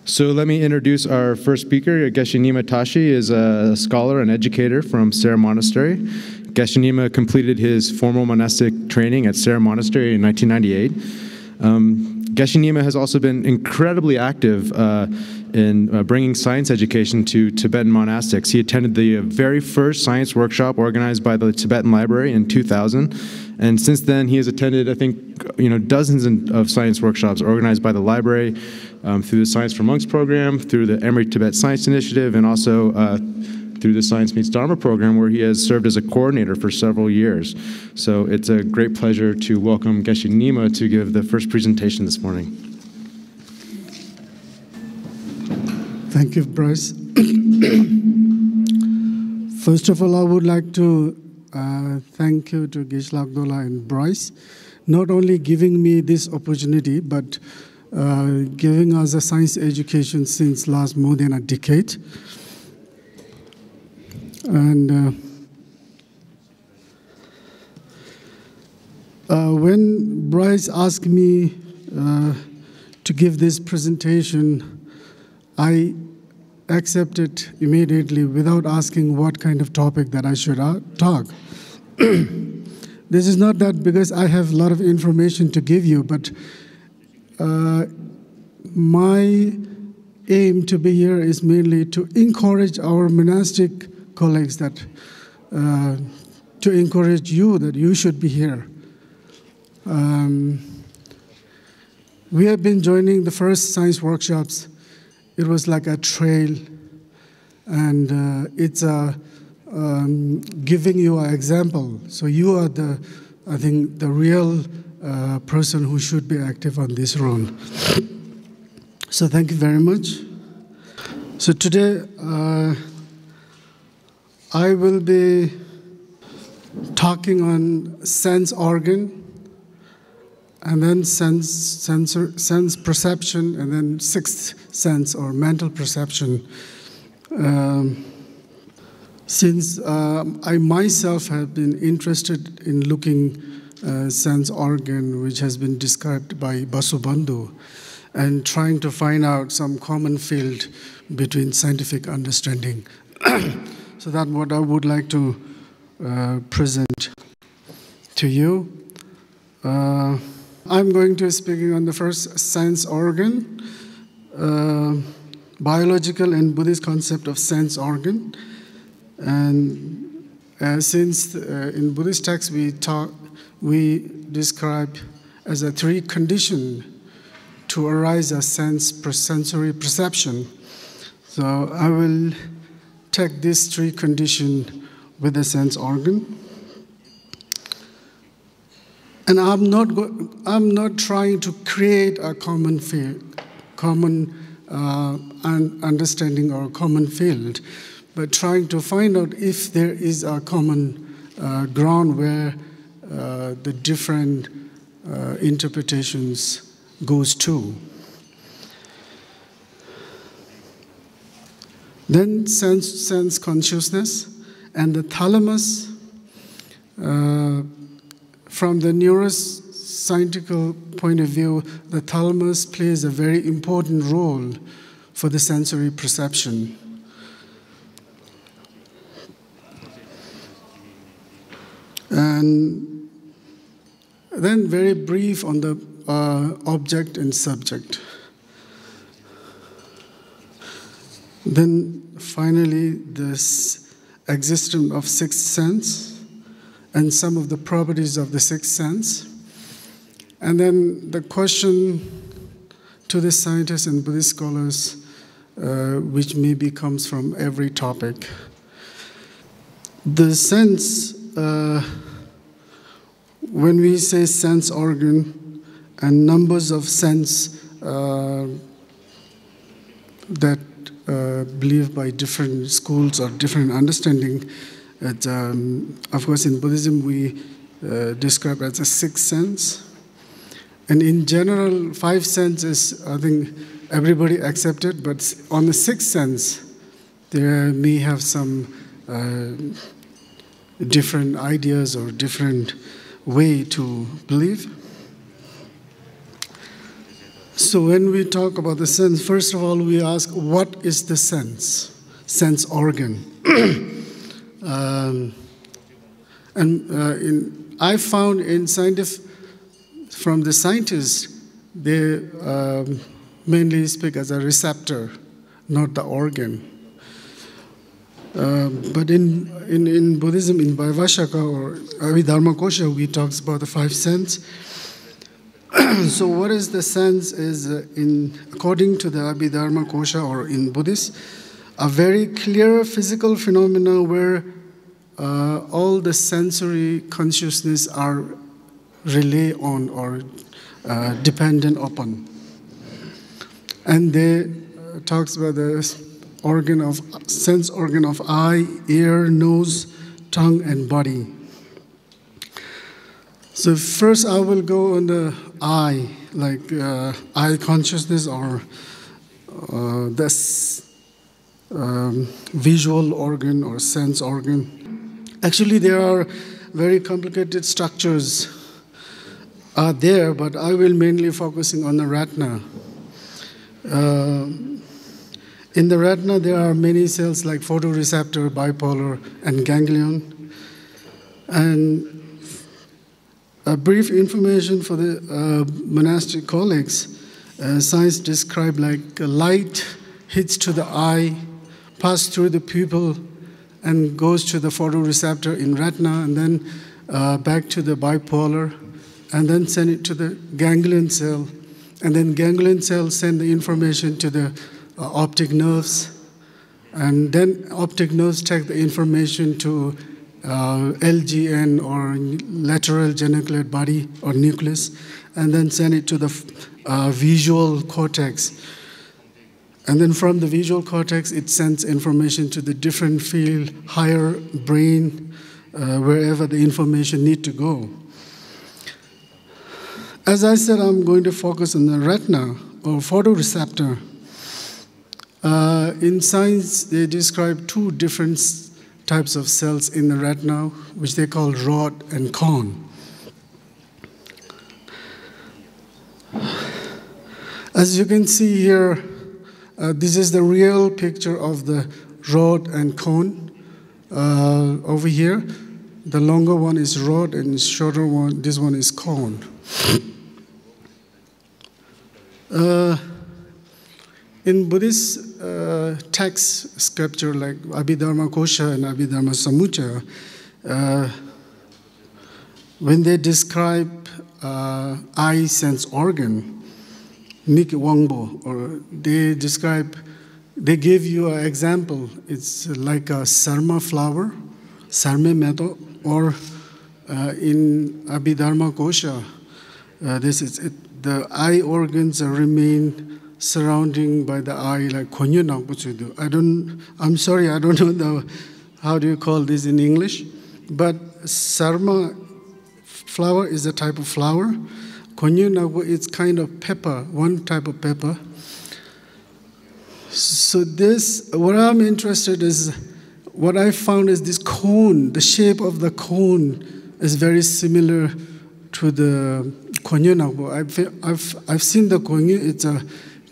So let me introduce our first speaker. Geshe Nyima Tashi is a scholar and educator from Sera Monastery. Geshe Nyima completed his formal monastic training at Sera Monastery in 1998. Geshe Nyima has also been incredibly active in bringing science education to Tibetan monastics. He attended the very first science workshop organized by the Tibetan Library in 2000. And since then, he has attended, I think, dozens of science workshops organized by the library through the Science for Monks program, through the Emory Tibet Science Initiative, and also through the Science Meets Dharma program, where he has served as a coordinator for several years. So it's a great pleasure to welcome Geshe Nyima to give the first presentation this morning. Thank you, Bryce. First of all, I would like to thank you to Geshe Lagdola and Bryce, not only giving me this opportunity, but giving us a science education since last more than a decade. And when Bryce asked me to give this presentation, I accepted immediately without asking what kind of topic that I should talk. This is not that because I have a lot of information to give you, but my aim to be here is mainly to encourage our monastic colleagues that to encourage you that you should be here. We have been joining the first science workshops. It was like a trail, and it's giving you an example. So you are I think, the real person who should be active on this road. So thank you very much. So today, I will be talking on sense organ, and then sense perception, and then sixth sense or mental perception. Since I myself have been interested in looking sense organ, which has been described by Basubandhu, and trying to find out some common field between scientific understanding. So that's what I would like to present to you. I'm going to be speaking on the first sense organ, biological and Buddhist concept of sense organ. And since in Buddhist texts we describe as a three condition to arise a sensory perception. So I will take these three conditions with the sense organ. And I'm not trying to create a common field, understanding or common field, but trying to find out if there is a common ground where the different interpretations goes to. Then sense consciousness and the thalamus. From the neuroscientific point of view, the thalamus plays a very important role for the sensory perception. And then very brief on the object and subject. Then finally, this existence of sixth sense and some of the properties of the sixth sense. And then the question to the scientists and Buddhist scholars, which maybe comes from every topic. The sense, when we say sense organ and numbers of sense that believed by different schools or different understanding, of course, in Buddhism, we describe it as a sixth sense. And in general, five senses, I think everybody accepted, but on the sixth sense, there may have some different ideas or different way to believe. So when we talk about the sense, first of all, we ask, what is the sense organ? I found from the scientists, they mainly speak as a receptor, not the organ. But in Buddhism, in Vaivashaka or Abhidharma Kosha, we talk about the five senses. So what is the sense is, according to the Abhidharma Kosha or in Buddhist, a very clear physical phenomena where all the sensory consciousness are relay on or dependent upon. And they talks about the sense organ of eye, ear, nose, tongue, and body. So first I will go on the eye, like eye consciousness or this visual organ or sense organ. Actually, there are very complicated structures are there, but I will mainly focusing on the retina. In the retina, there are many cells like photoreceptor, bipolar, and ganglion. And a brief information for the monastic colleagues, science described like light hits to the eye, passes through the pupil, and goes to the photoreceptor in retina, and then back to the bipolar, and then send it to the ganglion cell. And then ganglion cells send the information to the optic nerves, and then optic nerves take the information to LGN or lateral geniculate body or nucleus, and then send it to the visual cortex. And then from the visual cortex, it sends information to the different field, higher brain, wherever the information need to go. As I said, I'm going to focus on the retina or photoreceptor. In science, they describe two different types of cells in the retina, which they call rod and cone. As you can see here, this is the real picture of the rod and cone over here. The longer one is rod and the shorter one, this one is cone. In Buddhist text scripture like Abhidharma Kosha and Abhidharma Sammuccaya, when they describe eye sense organ, Nik Wangbo, or they give you an example. It's like a sarma flower, sarme meadow, or in Abhidharma Kosha, the eye organs remain surrounding by the eye like konyo nakpuchudu. I'm sorry, I don't know how do you call this in English, but sarma flower is a type of flower. Konyo nakpu is kind of pepper, one type of pepper. So what I'm interested is, what I found is this cone, the shape of the cone is very similar to the konyo nakpu. I've seen the konyo, it's a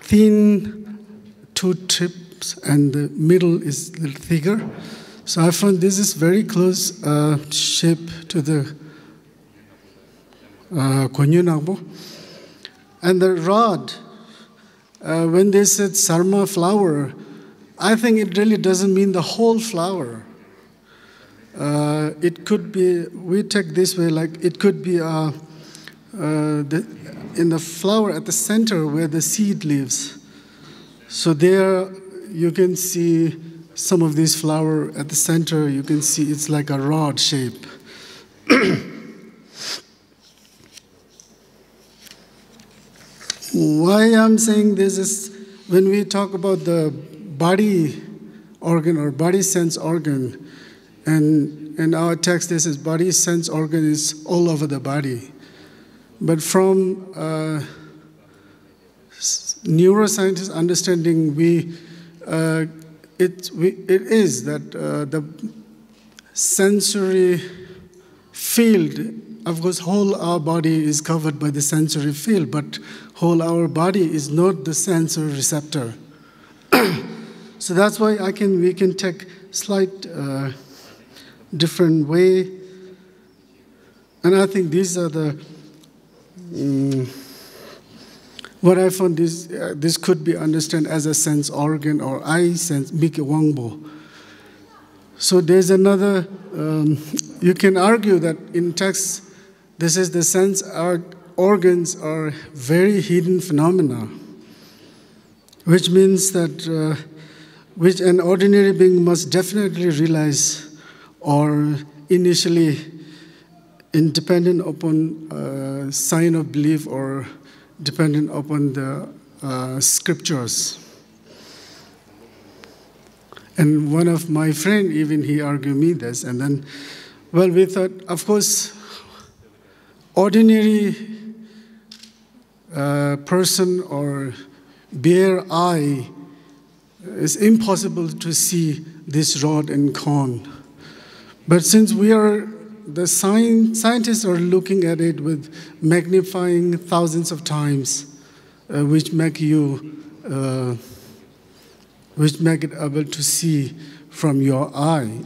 thin two tips and the middle is a little thicker. So I found this is very close shape to the konyo nakpu. And the rod, when they said sarma flower, I think it really doesn't mean the whole flower. It could be, we take this way, like it could be in the flower at the center where the seed lives. So there you can see some of this flower at the center, you can see it's like a rod shape. Why I'm saying this is, when we talk about the body organ or body sense organ, and in our text this is body sense organ is all over the body. But from neuroscientists' understanding, it is that the sensory field, of course, whole our body is covered by the sensory field, but whole our body is not the sensor receptor. So that's why we can take slight different way. And I think these are the, what I found this could be understood as a sense organ or eye sense, Mike Wangbo. So there's another, you can argue that in text, this is the sense organs are very hidden phenomena, which means that which an ordinary being must definitely realize or initially independent upon sign of belief or dependent upon the scriptures. And one of my friend, even he argued me this, and then, well, we thought, of course, ordinary person or bare eye is impossible to see this rod and cone. But since we are, the scientists are looking at it with magnifying thousands of times, which make it able to see from your eye.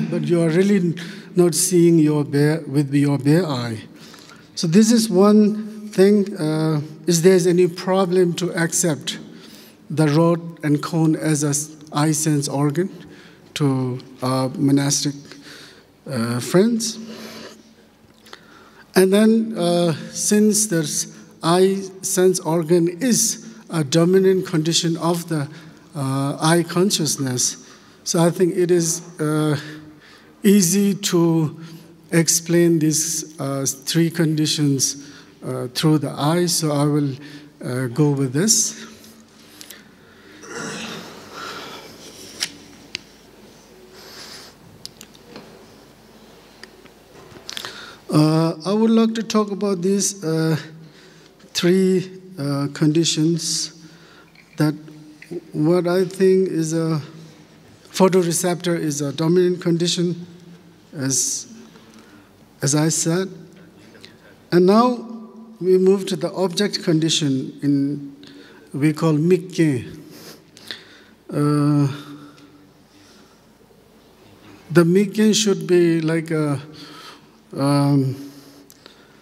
But you are really not seeing with your bare eye. So this is one thing. Is there any problem to accept the rod and cone as an eye sense organ to our monastic friends? And then since the eye sense organ is a dominant condition of the eye consciousness, so I think it is easy to explain these three conditions through the eye, so I will go with this. I would like to talk about these three conditions. That what I think is a photoreceptor is a dominant condition, as I said. And now we move to the object condition we call Mikke. The Mikke should be like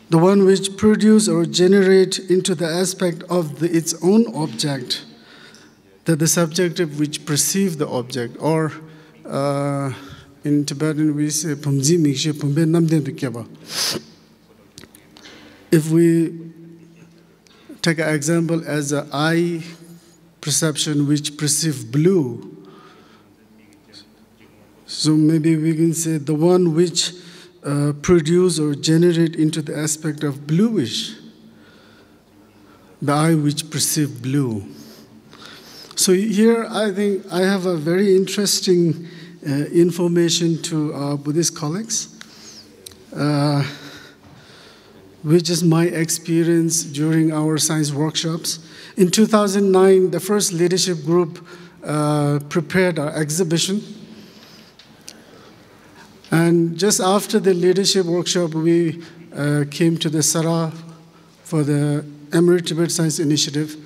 the one which produce or generate into the aspect of its own object, that the subjective which perceive the object, or in Tibetan we say Pumzi Mikshe Pumbe Namden Tukeba. If we take an example as an eye perception which perceive blue, so maybe we can say the one which produce or generate into the aspect of bluish, the eye which perceive blue. So here I think I have a very interesting information to our Buddhist colleagues, which is my experience during our science workshops. In 2009, the first leadership group prepared our exhibition. And just after the leadership workshop, we came to the Sara for the Emirate Tibet Science Initiative.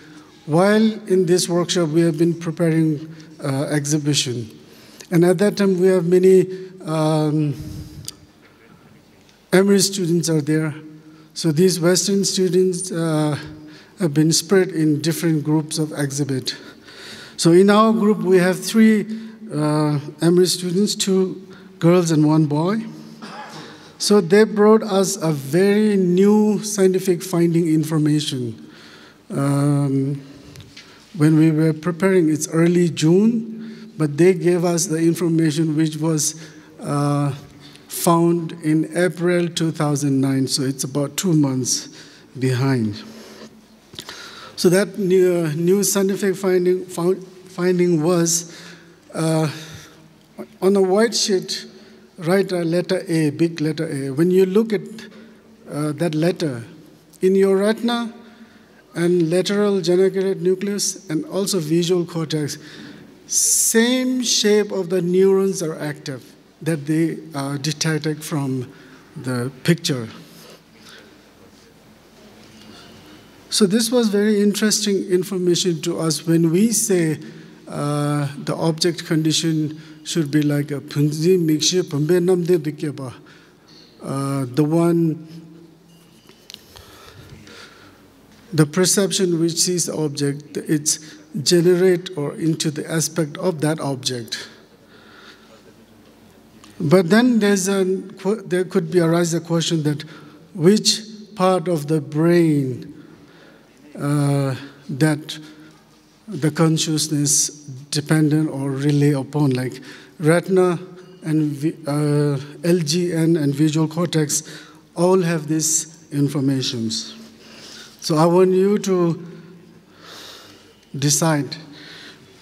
While in this workshop, we have been preparing exhibition. And at that time, we have many Emirate students are there. So these Western students have been spread in different groups of exhibit. So in our group, we have 3 Emirate students, 2 girls and 1 boy. So they brought us a very new scientific finding information. When we were preparing, it's early June, but they gave us the information which was found in April 2009, so it's about 2 months behind. So that new scientific finding was on a white sheet, write a letter A, big letter A. When you look at that letter, in your retina and lateral geniculate nucleus and also visual cortex, same shape of the neurons are active that they detected from the picture. So this was very interesting information to us when we say the object condition should be like a punzi mixture pambe namde dikyaba. The perception which sees the object, it's generate or into the aspect of that object. But then there could be arise a question that which part of the brain that the consciousness dependent or relay upon, like retina and LGN and visual cortex all have these informations. So I want you to decide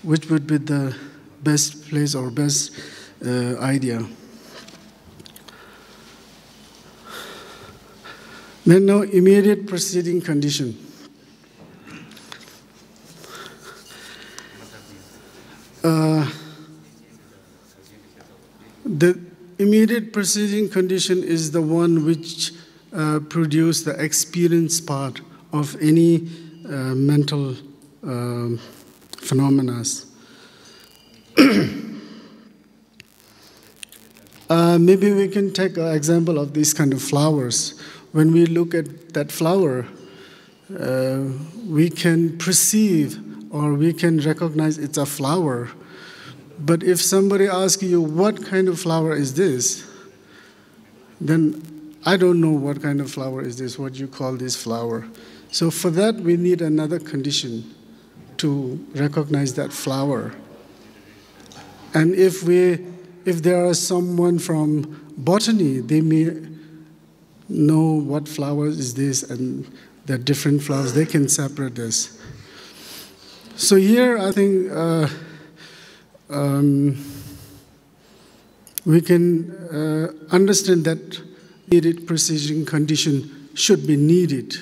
which would be the best place or best idea. Then now immediate preceding condition. The immediate preceding condition is the one which produces the experience part of any mental phenomena. Maybe we can take an example of these kind of flowers. When we look at that flower, we can perceive or we can recognize it's a flower. But if somebody asks you, what kind of flower is this? Then I don't know what kind of flower is this, what you call this flower. So for that, we need another condition to recognize that flower. And if there is someone from botany, they may know what flower is this and the different flowers, they can separate this. So here I think we can understand that immediate precision condition should be needed.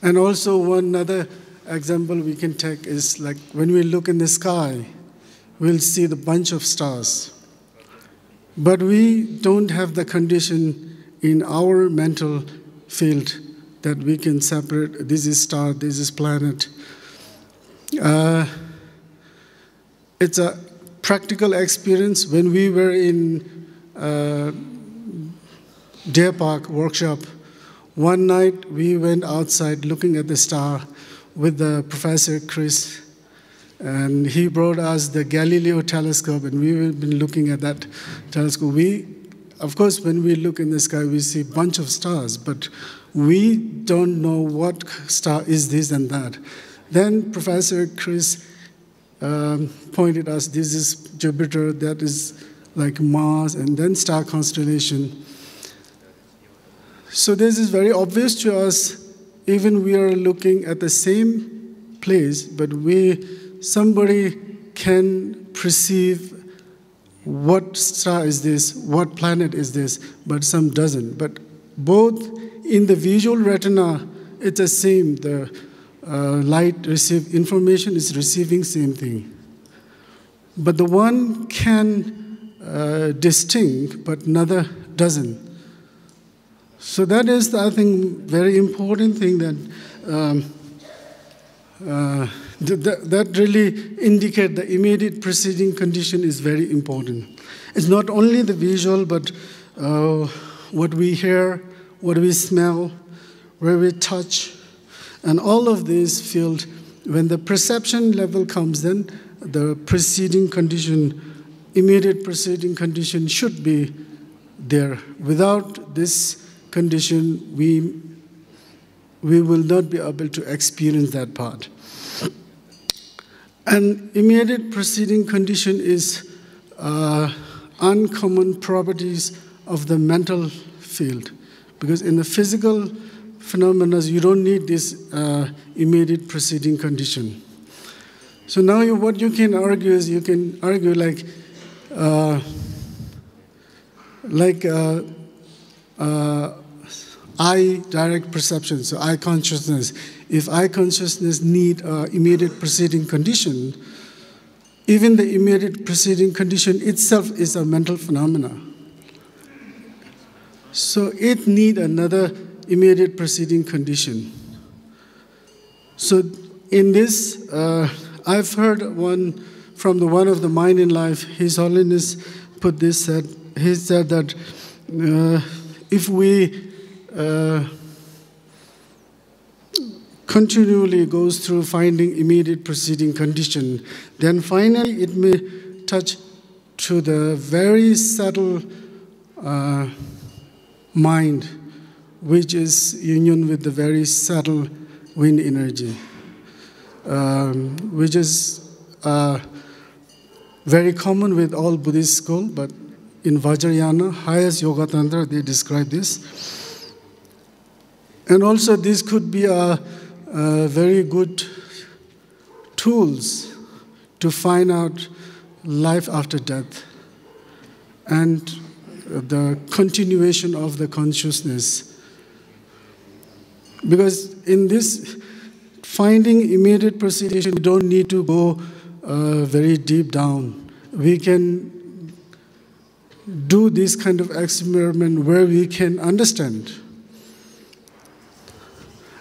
And also one other example we can take is like when we look in the sky, we'll see the bunch of stars. But we don't have the condition in our mental field that we can separate, this is star, this is planet. It's a practical experience. When we were in Deer Park workshop, one night we went outside looking at the star with the Professor Chris, and he brought us the Galileo telescope, and we've been looking at that telescope. Of course, when we look in the sky, we see a bunch of stars, but we don't know what star is this and that. Then Professor Chris pointed us, this is Jupiter, that is like Mars, and then star constellation. So this is very obvious to us, even we are looking at the same place, but somebody can perceive what star is this, what planet is this, but some doesn't. But both in the visual retina, it's the same. The light received information is receiving same thing. But the one can distinct, but another doesn't. So that is, I think, very important thing that really indicate the immediate preceding condition is very important. It's not only the visual, but what we hear, what we smell, where we touch, and all of these field, when the perception level comes, then the preceding condition, immediate preceding condition should be there. Without this condition, we will not be able to experience that part. And immediate preceding condition is uncommon properties of the mental field. Because in the physical phenomena, you don't need this immediate preceding condition. So now what you can argue is, you can argue like eye direct perception, so eye consciousness. If eye consciousness need immediate preceding condition, even the immediate preceding condition itself is a mental phenomena. So it need another immediate preceding condition. So in this, I've heard one from one of the Mind in Life. His Holiness put this, he said that if we continually goes through finding immediate preceding condition, then finally it may touch to the very subtle mind, which is union with the very subtle wind energy, which is very common with all Buddhist school, but in Vajrayana, highest Yoga Tantra, they describe this. And also this could be a very good tools to find out life after death and the continuation of the consciousness. Because in this finding immediate precision, we don't need to go very deep down. We can do this kind of experiment where we can understand.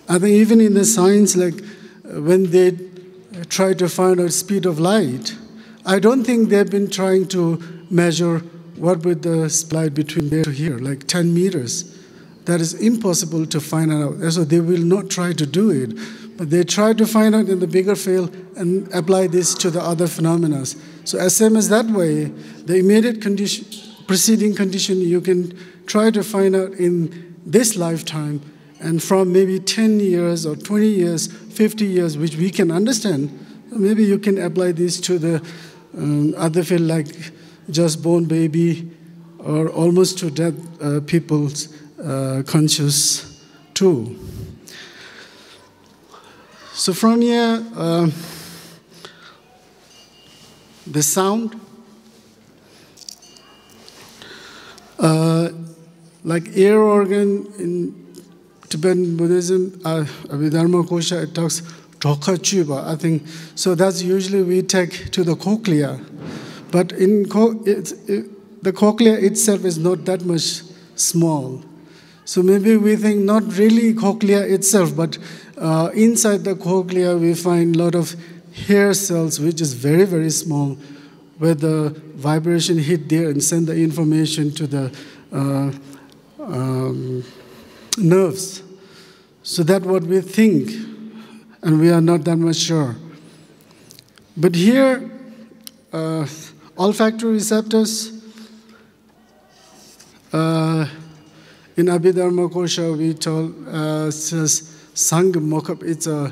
I think even in the science, like when they try to find out speed of light, I don't think they've been trying to measure what would the light between there to here, like 10 meters. That is impossible to find out. So they will not try to do it. But they try to find out in the bigger field and apply this to the other phenomena. So as same as that way, the immediate condition, preceding condition, you can try to find out in this lifetime, and from maybe 10 years or 20 years, 50 years, which we can understand, maybe you can apply this to the other field, like just born baby or almost to death people's conscious too. So from here, the sound, like ear organ in Tibetan Buddhism, Abhidharma Kosha, it talks Dhokha Chuba, I think. So that's usually we take to the cochlea. But in the cochlea itself is not that much small. So maybe we think not really cochlea itself, but inside the cochlea we find a lot of hair cells, which is very, very small, where the vibration hit there and send the information to the nerves. So that's what we think, and we are not that much sure. But here, olfactory receptors, in Abhidharma Kosha, we told, says, Sangha Mokap, it's a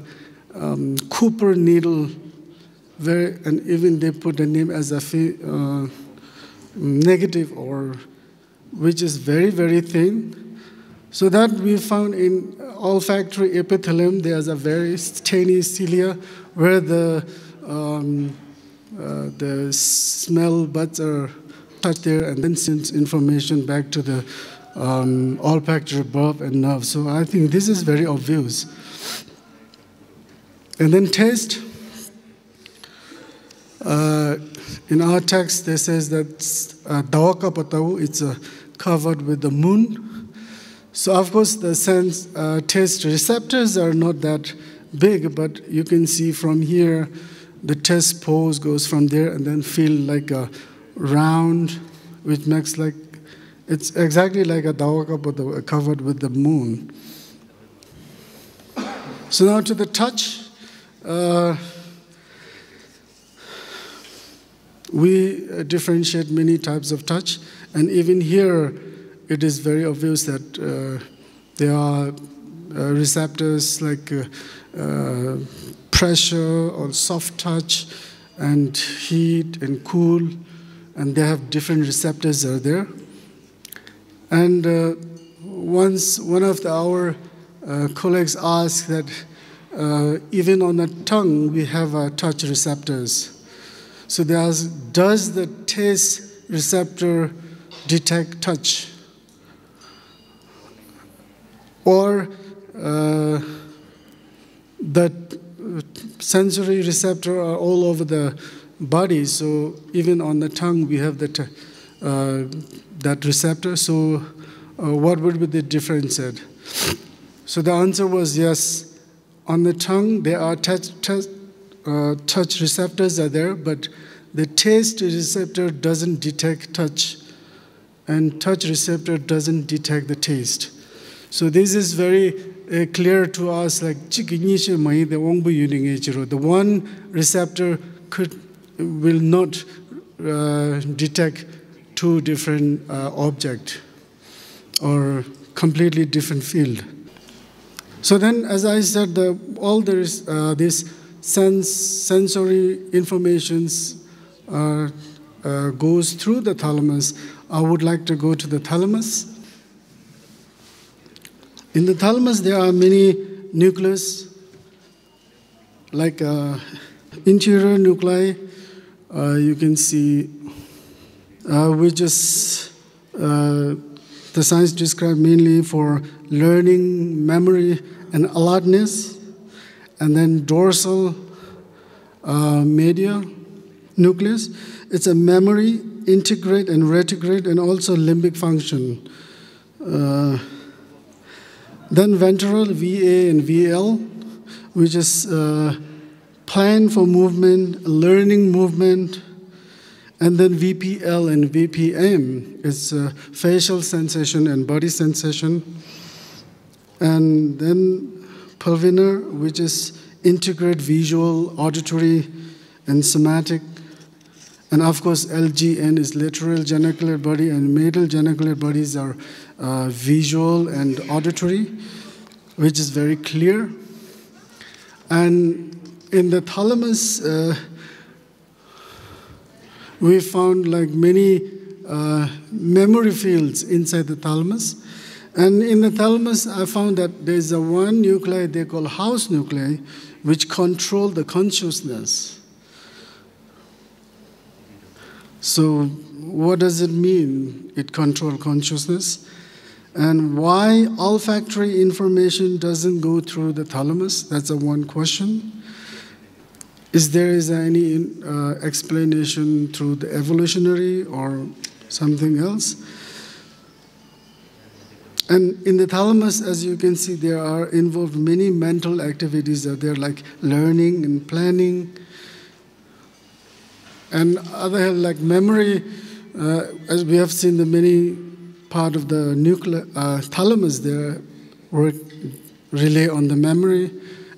copper needle, and even they put the name as a negative, or which is very, very thin. So that we found in olfactory epithelium, there's a very tiny cilia where the smell buds are touched there and then sends information back to the olfactory bulb and nerve. So I think this is very obvious. And then taste. In our text, they says that Dawaka Patawu, it's covered with the moon. So of course the sense taste receptors are not that big, but you can see from here the taste pose goes from there and then feel like a round, which makes like, it's exactly like a Dawaka Patawu covered with the moon. So now to the touch. We differentiate many types of touch, and even here it is very obvious that there are receptors like pressure or soft touch and heat and cool, and they have different receptors are there. And once one of our colleagues asked that even on the tongue we have touch receptors. So does the taste receptor detect touch? Or the sensory receptor are all over the body, so even on the tongue we have that receptor, so what would be the difference? So the answer was yes, on the tongue, there are touch receptors are there, but the taste receptor doesn't detect touch, and touch receptor doesn't detect the taste. So this is very clear to us, like the one receptor will not detect two different objects or completely different field. So then, as I said, all these sensory informations goes through the thalamus. I would like to go to the thalamus. In the thalamus, there are many nucleus, like interior nuclei. You can see, which is the science described mainly for learning, memory, and alertness. And then dorsal medial nucleus. It's a memory, integrate, and reticulate, and also limbic function. Then ventral, VA and VL, which is plan for movement, learning movement. And then VPL and VPM is facial sensation and body sensation. And then pulvinar, which is integrate visual, auditory, and somatic. And of course, LGN is lateral genicular body, and medial genicular bodies are visual and auditory, which is very clear. And in the thalamus, we found like many memory fields inside the thalamus. And in the thalamus, I found that there's a one nuclei they call house nuclei, which control the consciousness. So what does it mean, it controls consciousness? And why olfactory information doesn't go through the thalamus? That's a one question. Is there any explanation through the evolutionary or something else? And in the thalamus, as you can see, there are involved many mental activities that they're like learning and planning. And other like memory, as we have seen the many part of the thalamus there work relay on the memory,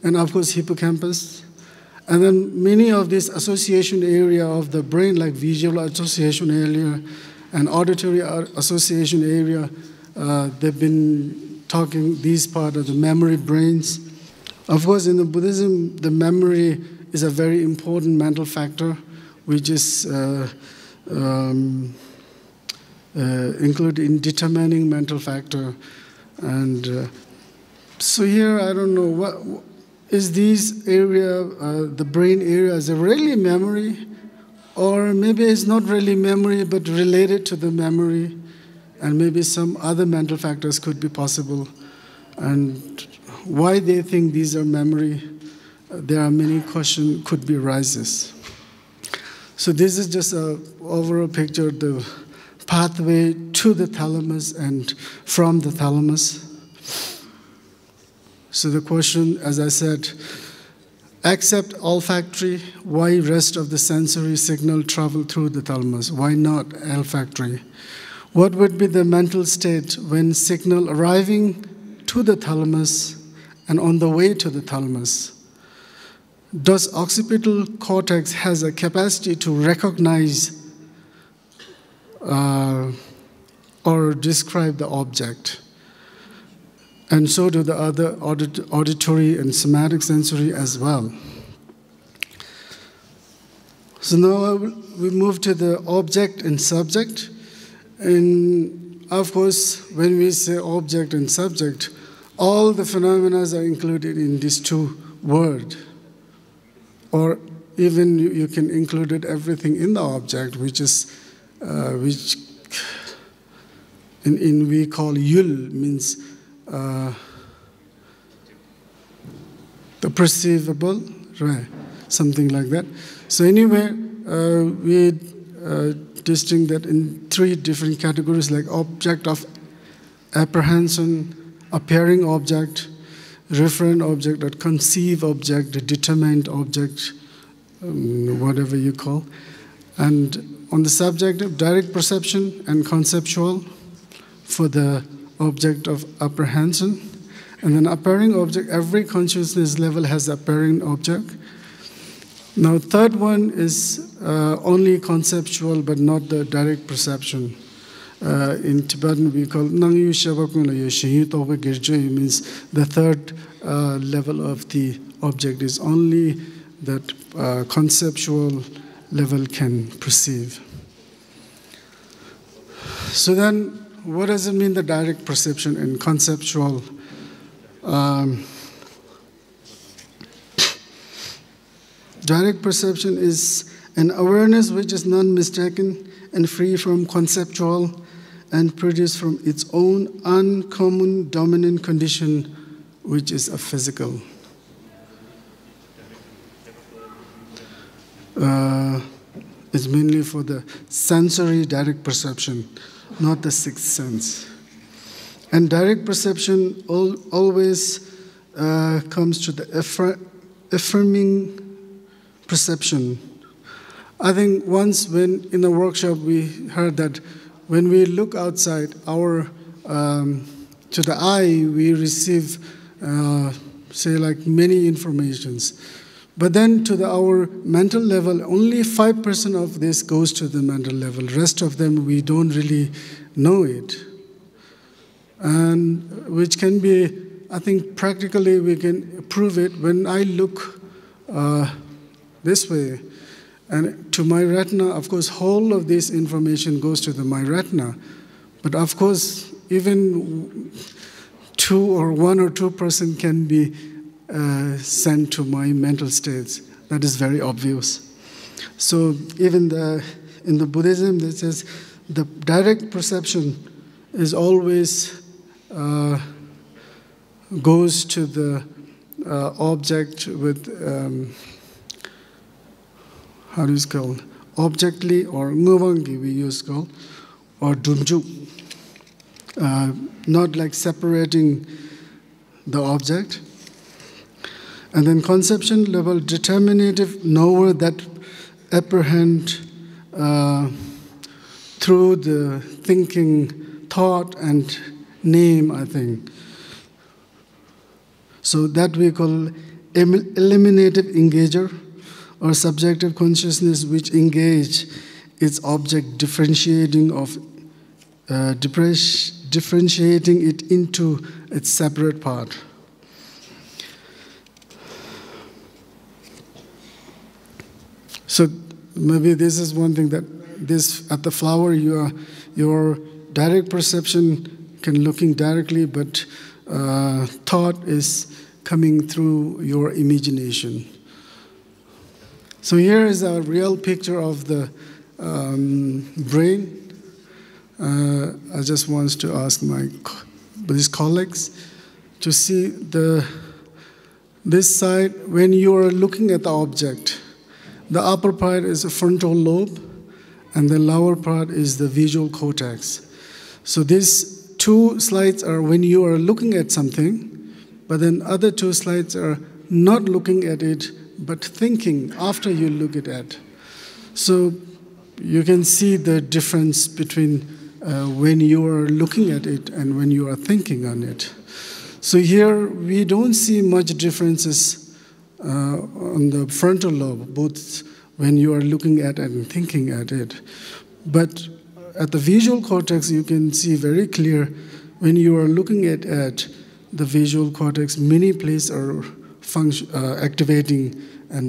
and of course hippocampus. And then many of this association area of the brain, like visual association area and auditory association area, they've been talking these part of the memory brains. Of course, in the Buddhism, the memory is a very important mental factor, which is included in determining mental factor. And so here, I don't know, what is this area, the brain area, is it really memory? Or maybe it's not really memory, but related to the memory. And maybe some other mental factors could be possible. And why they think these are memory, there are many questions could be rises. So this is just an overall picture of the pathway to the thalamus and from the thalamus. So the question, as I said, except olfactory, why rest of the sensory signal travel through the thalamus? Why not olfactory? What would be the mental state when signal arriving to the thalamus and on the way to the thalamus? Does occipital cortex has a capacity to recognize or describe the object? And so do the other auditory and somatic sensory as well. So now we move to the object and subject. And of course, when we say object and subject, all the phenomena are included in these two words. Or even you can include everything in the object, which is which in we call yul, means the perceivable, right? Something like that. So anyway, we distinguish that in three different categories, like object of apprehension, appearing object, referent object, or conceive object, a determined object, whatever you call. And on the subject of direct perception and conceptual for the object of apprehension. And then appearing object, every consciousness level has appearing object. Now, third one is only conceptual, but not the direct perception. In Tibetan, we call Nangyu Shabakula Yeshinyu Toba Geshe, means the third level of the object is only that conceptual level can perceive. So then, what does it mean, the direct perception and conceptual? Direct perception is an awareness which is non-mistaken and free from conceptual and produced from its own uncommon dominant condition, which is a physical. It's mainly for the sensory direct perception, not the sixth sense. And direct perception always comes to the affirming perception. I think once when in a workshop we heard that when we look outside, to the eye we receive, say like many informations. But then to our mental level, only 5% of this goes to the mental level. Rest of them, we don't really know it. And which can be, I think practically we can prove it when I look this way. And to my retina, of course, whole of this information goes to my retina. But of course, even 1 or 2% can be sent to my mental states. That is very obvious. So even in the Buddhism, it says the direct perception is always goes to the object with, how do you call, objectly, or nguvangi we use called, or dumju. Not like separating the object. And then conception level, determinative knower that apprehend through the thinking, thought, and name, I think. So that we call eliminative engager, or subjective consciousness which engage its object, differentiating it into its separate part. So maybe this is one thing that at the flower, your direct perception can looking directly, but thought is coming through your imagination. So here is a real picture of the brain. I just want to ask my Buddhist colleagues to see this side. When you are looking at the object, the upper part is a frontal lobe, and the lower part is the visual cortex. So these two slides are when you are looking at something, but then other two slides are not looking at it, but thinking after you look at it. So you can see the difference between when you are looking at it and when you are thinking on it. So here we don't see much differences on the frontal lobe, both when you are looking at it and thinking at it. But at the visual cortex, you can see very clear when you are looking at it, the visual cortex, many places are activating,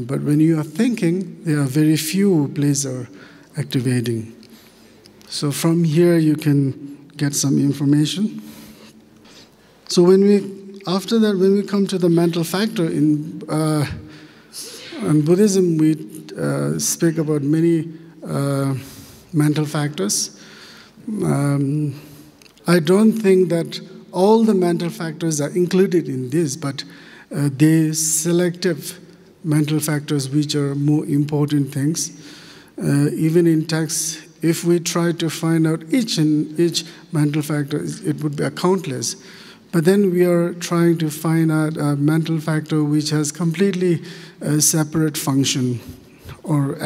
but when you are thinking, there are very few places are activating. So from here, you can get some information. So after that, when we come to the mental factor, in Buddhism, we speak about many mental factors. I don't think that all the mental factors are included in this, but they selective mental factors which are more important things. Even in text, if we try to find out each mental factor, it would be countless. But then we are trying to find out a mental factor which has completely separate function or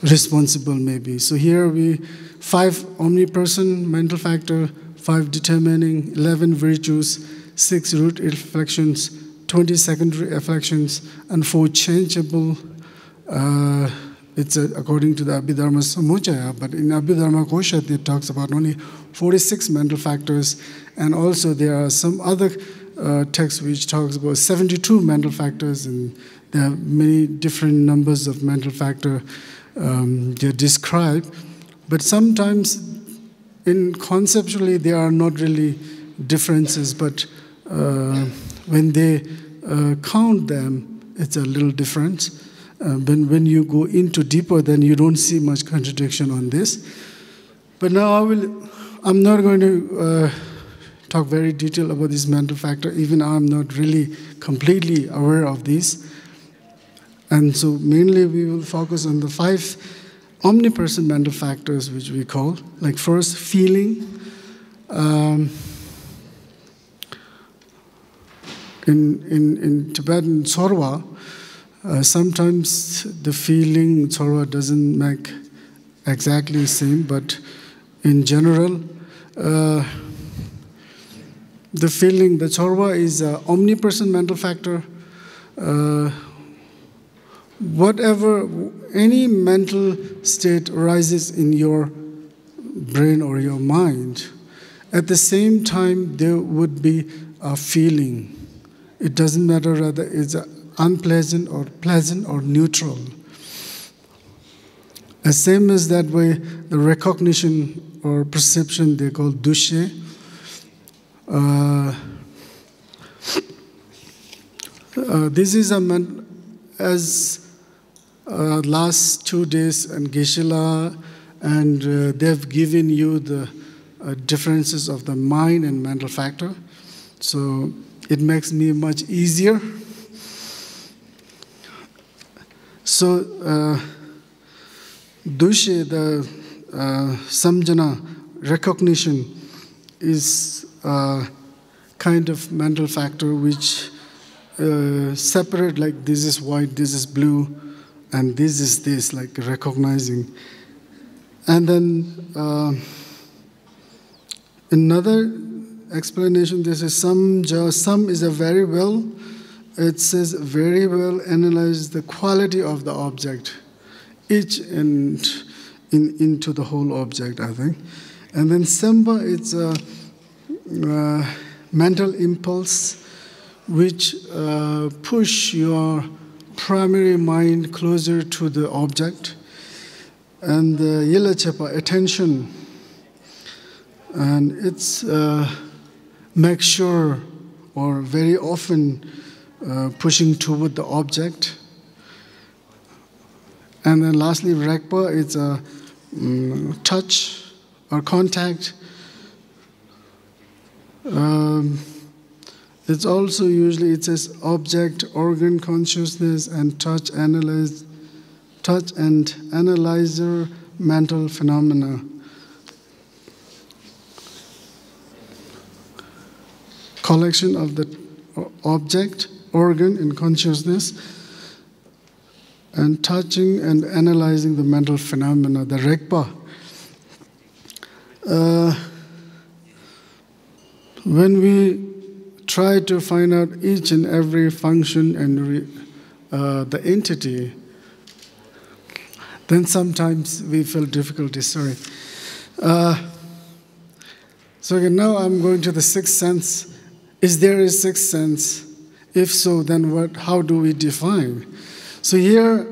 responsible maybe. So here 5 omnipresent mental factor, 5 determining, 11 virtues, 6 root affections, 20 secondary affections, and 4 changeable. It's according to the Abhidharma Samuchaya, but in Abhidharma Kosha it talks about only 46 mental factors, and also there are some other texts which talks about 72 mental factors, and there are many different numbers of mental factor they're described. But sometimes, conceptually, there are not really differences, but when they count them, it's a little different. When you go into deeper, then you don't see much contradiction on this. But now I'm not going to talk very detailed about this mental factor. Even I'm not really completely aware of these. And so mainly we will focus on the 5 omnipresent mental factors, which we call, like first, feeling. In Tibetan Sorwa, sometimes the feeling Sorwa doesn't make exactly the same, but in general, the feeling, the Sorwa is an omnipresent mental factor. Whatever, any mental state arises in your brain or your mind, at the same time there would be a feeling. It doesn't matter whether it's unpleasant or pleasant or neutral. The same as that way, the recognition or perception they call Geshe. This is as last 2 days and Geshe, and they've given you the differences of the mind and mental factor. So it makes me much easier. So Geshe, the samjana, recognition, is a kind of mental factor which separate, like this is white, this is blue, and this is this, like recognizing. And then another explanation, this is some is a very well, it says very well analyze the quality of the object, each and into the whole object, I think. And then samba, it's a mental impulse which push your primary mind closer to the object. And the yelachepa, attention, and it's make sure or very often pushing toward the object. And then lastly, rakpa, it's a touch or contact. It's also usually, it says object, organ, consciousness, and touch and analyzer, mental phenomena. Collection of the object, organ, and consciousness, and touching and analyzing the mental phenomena, the rekpa. When we try to find out each and every function and the entity, then sometimes we feel difficulty, sorry. So again, now I'm going to the sixth sense. Is there a sixth sense? If so, then what? How do we define? So here,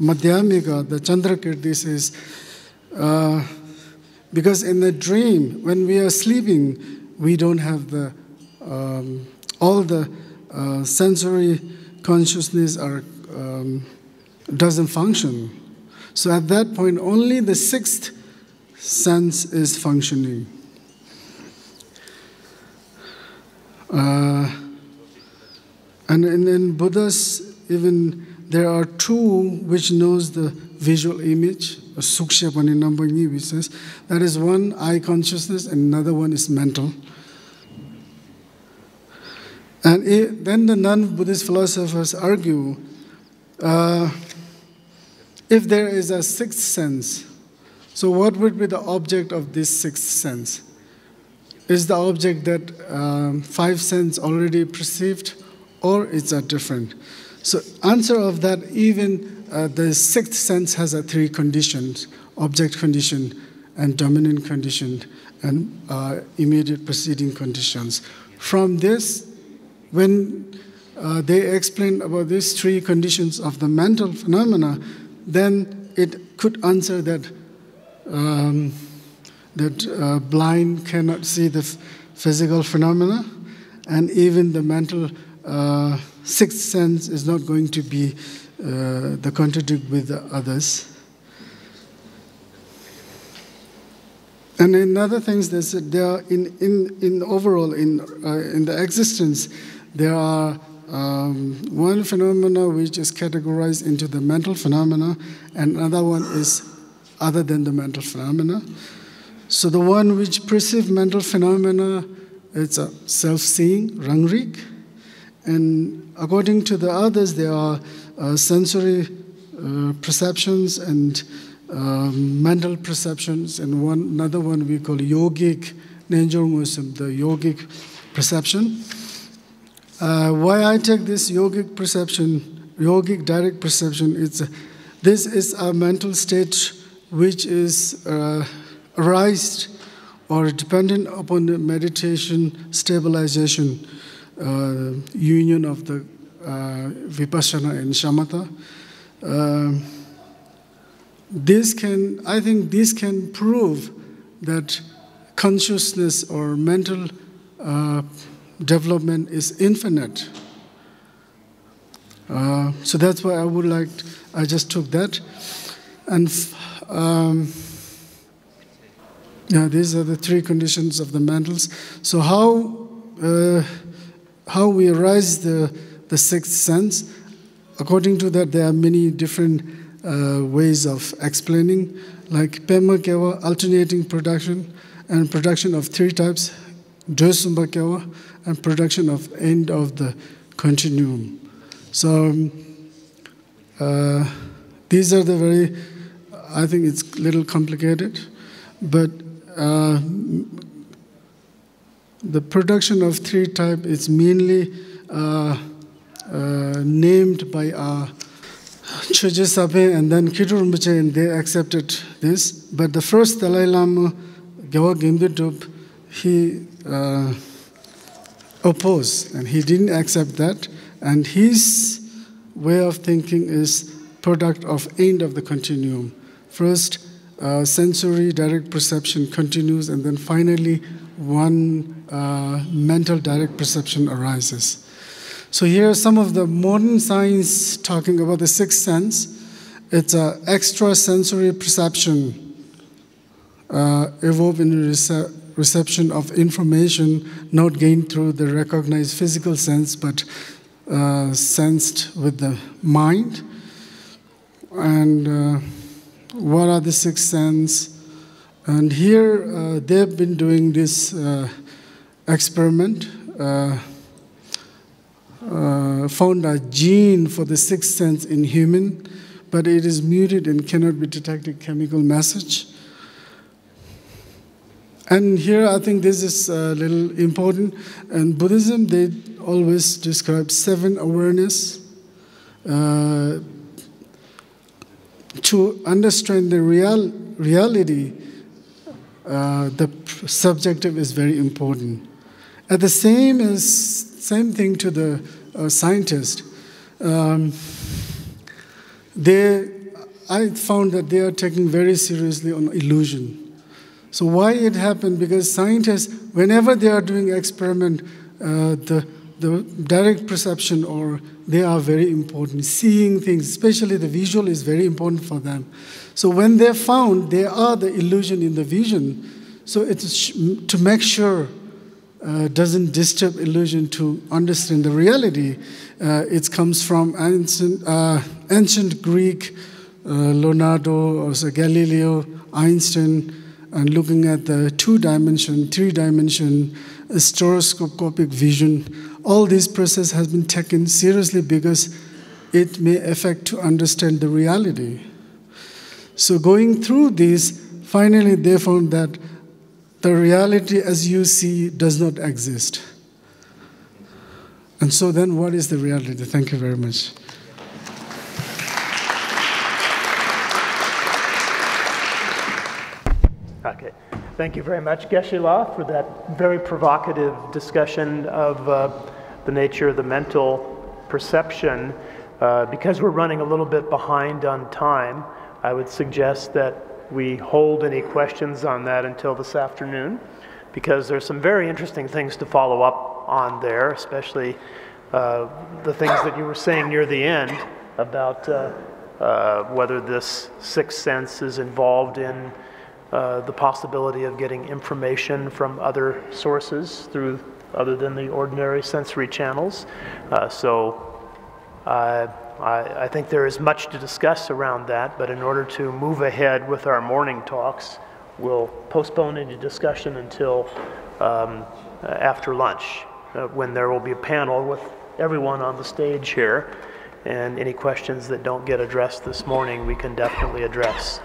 Madhyamika, the Chandrakirti says, because in the dream, when we are sleeping, we don't have the all the sensory consciousness doesn't function. So at that point, only the sixth sense is functioning. And in Buddhas, even there are two which knows the visual image, suksha pani nambangi, which says that is one eye consciousness and another one is mental. And then the non-Buddhist philosophers argue, if there is a sixth sense, so what would be the object of this sixth sense? Is the object that five senses already perceived, or it's a different? So answer of that, even the sixth sense has a three conditions: object condition, and dominant condition, and immediate preceding conditions. From this, when they explain about these three conditions of the mental phenomena, then it could answer that blind cannot see the physical phenomena, and even the mental sixth sense is not going to be the contradict with the others. And another thing is that there are in overall in the existence, there are one phenomena which is categorized into the mental phenomena, and another one is other than the mental phenomena. So the one which perceives mental phenomena, it's a self-seeing, rangrik, and according to the others, there are sensory perceptions and mental perceptions, and another one we call yogic, the yogic perception. Why I take this yogic perception, yogic direct perception, this is a mental state which is arised or dependent upon the meditation, stabilization, union of the vipassana and shamatha. I think this can prove that consciousness or mental development is infinite. So that's why I just took that. And these are the three conditions of the mentals. So how we arise the sixth sense? According to that, there are many different ways of explaining, like Pema Kewa, alternating production, and production of three types, Dosumba Kewa, and production of end of the continuum. So these are the very, I think it's a little complicated, but the production of three types is mainly named by Choje Sabe and then Kitur Rinpoche, and they accepted this. But the first Dalai Lama, Gyawa Gemde Dup, he opposed, and he didn't accept that. And his way of thinking is product of end of the continuum. First, sensory direct perception continues, and then finally one mental direct perception arises. So here are some of the modern science talking about the sixth sense. It's an extrasensory perception evolved in the reception of information not gained through the recognized physical sense, but sensed with the mind. And what are the sixth sense? And here they've been doing this experiment, found a gene for the sixth sense in human, but it is muted and cannot be detected chemical message. And here I think this is a little important. In Buddhism, they always describe seven awareness. To understand the reality, the subjective is very important. At the same thing to the scientist. I found that they are taking very seriously on illusion. So why it happened? Because scientists, whenever they are doing experiment, the direct perception, or they are very important. Seeing things, especially the visual, is very important for them. So when they found there are the illusion in the vision, so it's to make sure doesn't disturb illusion to understand the reality. It comes from ancient Greek Leonardo, also Galileo, Einstein, and looking at the 2-dimension, 3-dimension, stereoscopic vision. All this process has been taken seriously because it may affect to understand the reality. So going through this, finally they found that the reality as you see does not exist. And so then what is the reality? Thank you very much. Okay. Thank you very much, Geshe for that very provocative discussion of the nature of the mental perception. Because we're running a little bit behind on time, I would suggest that we hold any questions on that until this afternoon, because there's some very interesting things to follow up on there, especially the things that you were saying near the end about whether this sixth sense is involved in the possibility of getting information from other sources through other than the ordinary sensory channels. I think there is much to discuss around that, but in order to move ahead with our morning talks, we'll postpone any discussion until after lunch, when there will be a panel with everyone on the stage here, and any questions that don't get addressed this morning we can definitely address